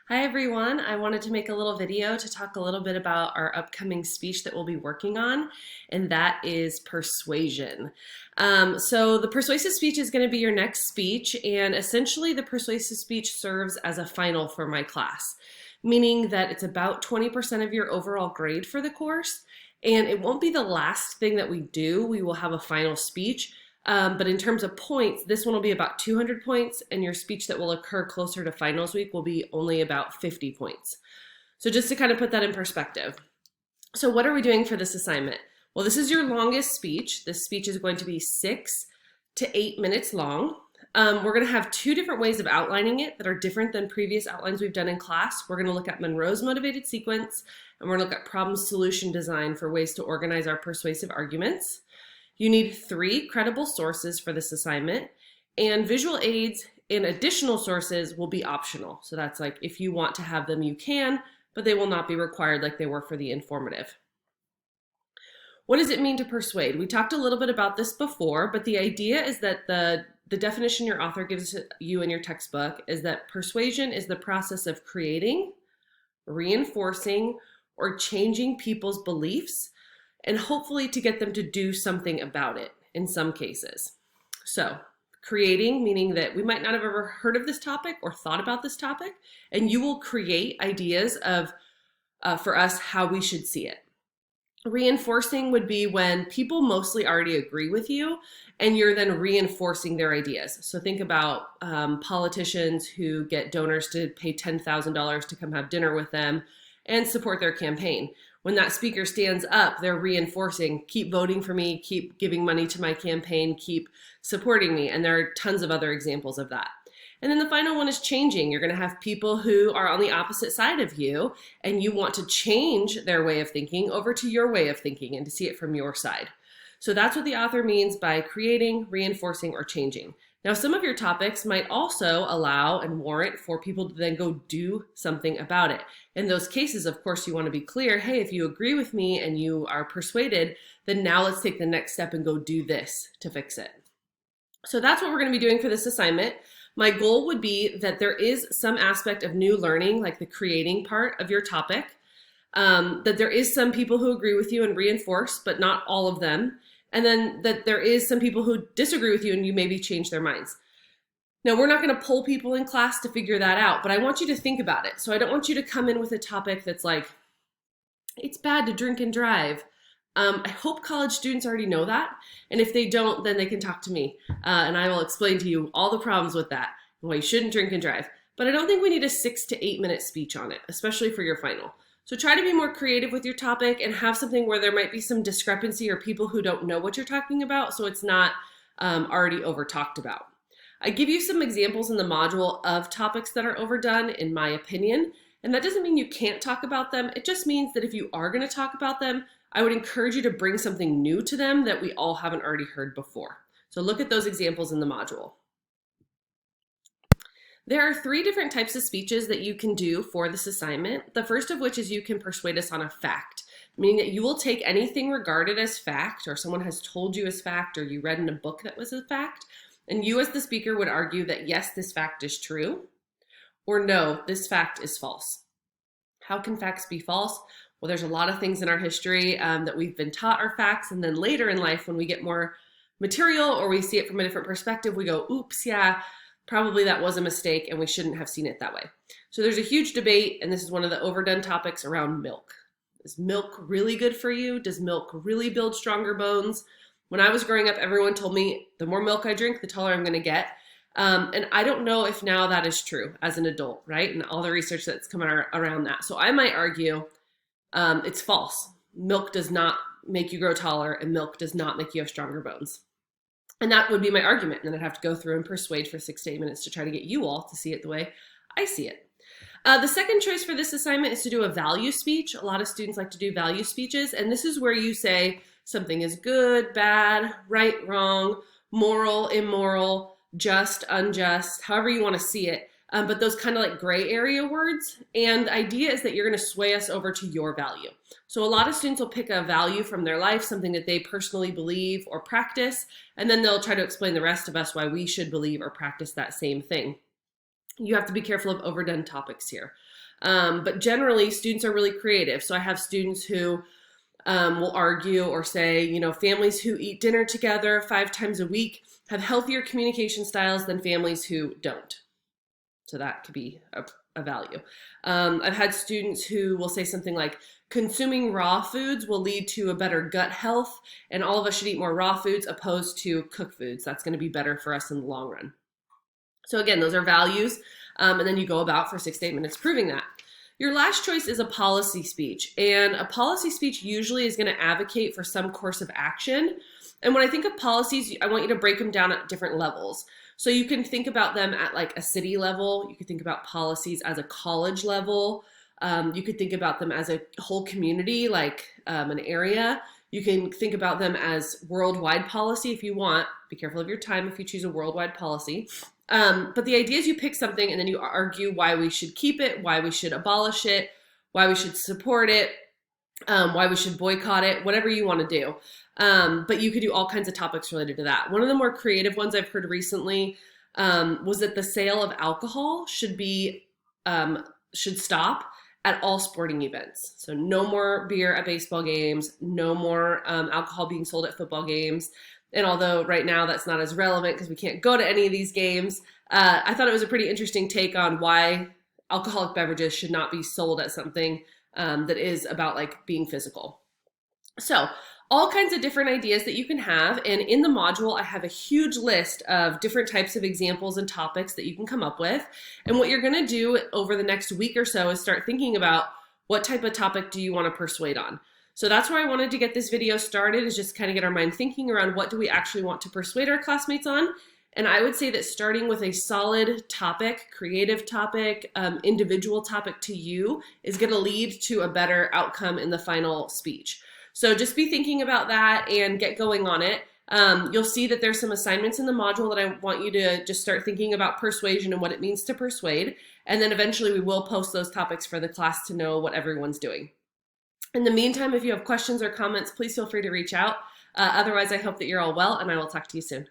Hi everyone, I wanted to make a little video to talk a little bit about our upcoming speech that we'll be working on, and that is persuasion. So the persuasive speech is going to be your next speech, and essentially the persuasive speech serves as a final for my class, meaning that it's about 20% of your overall grade for the course, and it won't be the last thing that we do. We will have a final speech. But in terms of points, this one will be about 200 points, and your speech that will occur closer to finals week will be only about 50 points. So just to kind of put that in perspective. So what are we doing for this assignment? Well, this is your longest speech. This speech is going to be 6 to 8 minutes long. We're going to have two different ways of outlining it that are different than previous outlines we've done in class. We're going to look at Monroe's motivated sequence, and we're going to look at problem solution design for ways to organize our persuasive arguments. You need 3 credible sources for this assignment, and visual aids and additional sources will be optional. So that's like if you want to have them, you can, but they will not be required like they were for the informative. What does it mean to persuade? We talked a little bit about this before, but the idea is that the definition your author gives you in your textbook is that persuasion is the process of creating, reinforcing, or changing people's beliefs, and hopefully to get them to do something about it in some cases. So creating, meaning that we might not have ever heard of this topic or thought about this topic, and you will create ideas of, for us, how we should see it. Reinforcing would be when people mostly already agree with you and you're then reinforcing their ideas. So think about politicians who get donors to pay $10,000 to come have dinner with them and support their campaign. When that speaker stands up, they're reinforcing, keep voting for me, keep giving money to my campaign, keep supporting me. And there are tons of other examples of that. And then the final one is changing. You're going to have people who are on the opposite side of you, and you want to change their way of thinking over to your way of thinking and to see it from your side. So that's what the author means by creating, reinforcing, or changing. Now, some of your topics might also allow and warrant for people to then go do something about it. In those cases, of course, you want to be clear, hey, if you agree with me and you are persuaded, then now let's take the next step and go do this to fix it. So that's what we're going to be doing for this assignment. My goal would be that there is some aspect of new learning, like the creating part of your topic, that there is some people who agree with you and reinforce, but not all of them. And then that there is some people who disagree with you and you maybe change their minds. Now, we're not going to poll people in class to figure that out, but I want you to think about it. So I don't want you to come in with a topic that's like, it's bad to drink and drive. I hope college students already know that. And if they don't, then they can talk to me. And I will explain to you all the problems with that and why you shouldn't drink and drive. But I don't think we need a 6 to 8 minute speech on it, especially for your final. So try to be more creative with your topic and have something where there might be some discrepancy or people who don't know what you're talking about, so it's not already over talked about. I give you some examples in the module of topics that are overdone, in my opinion, and that doesn't mean you can't talk about them. It just means that if you are going to talk about them, I would encourage you to bring something new to them that we all haven't already heard before. So look at those examples in the module. There are 3 different types of speeches that you can do for this assignment. The first of which is you can persuade us on a fact, meaning that you will take anything regarded as fact or someone has told you as fact or you read in a book that was a fact, and you as the speaker would argue that yes, this fact is true, or no, this fact is false. How can facts be false? Well, there's a lot of things in our history that we've been taught are facts, and then later in life when we get more material or we see it from a different perspective, we go, oops, yeah, probably that was a mistake and we shouldn't have seen it that way. So there's a huge debate, and this is one of the overdone topics around milk. Is milk really good for you? Does milk really build stronger bones? When I was growing up, everyone told me the more milk I drink, the taller I'm going to get. And I don't know if now that is true as an adult, right? And all the research that's coming around that. So I might argue it's false. Milk does not make you grow taller, and milk does not make you have stronger bones. And that would be my argument. And then I'd have to go through and persuade for 6 to 8 minutes to try to get you all to see it the way I see it. The second choice for this assignment is to do a value speech. A lot of students like to do value speeches. And this is where you say something is good, bad, right, wrong, moral, immoral, just, unjust, however you want to see it. But those kind of like gray area words. And the idea is that you're going to sway us over to your value. So a lot of students will pick a value from their life, something that they personally believe or practice, and then they'll try to explain the rest of us why we should believe or practice that same thing. You have to be careful of overdone topics here. But generally, students are really creative. So I have students who will argue or say, you know, families who eat dinner together 5 times a week have healthier communication styles than families who don't. So that could be a value. I've had students who will say something like, consuming raw foods will lead to a better gut health, and all of us should eat more raw foods opposed to cooked foods. That's going to be better for us in the long run. So again, those are values, and then you go about for 6 to 8 minutes proving that. Your last choice is a policy speech, and a policy speech usually is going to advocate for some course of action. And when I think of policies, I want you to break them down at different levels. So you can think about them at like a city level. You could think about policies as a college level. You could think about them as a whole community, like an area. You can think about them as worldwide policy if you want. Be careful of your time if you choose a worldwide policy. But the idea is you pick something and then you argue why we should keep it, why we should abolish it, why we should support it, why we should boycott it, whatever you want to do. But you could do all kinds of topics related to that. One of the more creative ones I've heard recently was that the sale of alcohol should stop at all sporting events. So no more beer at baseball games, no more alcohol being sold at football games. And although right now that's not as relevant because we can't go to any of these games, I thought it was a pretty interesting take on why alcoholic beverages should not be sold at something that is about like being physical. So all kinds of different ideas that you can have. And in the module, I have a huge list of different types of examples and topics that you can come up with. And what you're going to do over the next week or so is start thinking about what type of topic do you want to persuade on. So that's where I wanted to get this video started, is just kind of get our mind thinking around what do we actually want to persuade our classmates on. And I would say that starting with a solid topic, creative topic, individual topic to you is going to lead to a better outcome in the final speech. So just be thinking about that and get going on it. You'll see that there's some assignments in the module that I want you to just start thinking about persuasion and what it means to persuade. And then eventually we will post those topics for the class to know what everyone's doing. In the meantime, if you have questions or comments, please feel free to reach out. Otherwise, I hope that you're all well, and I will talk to you soon.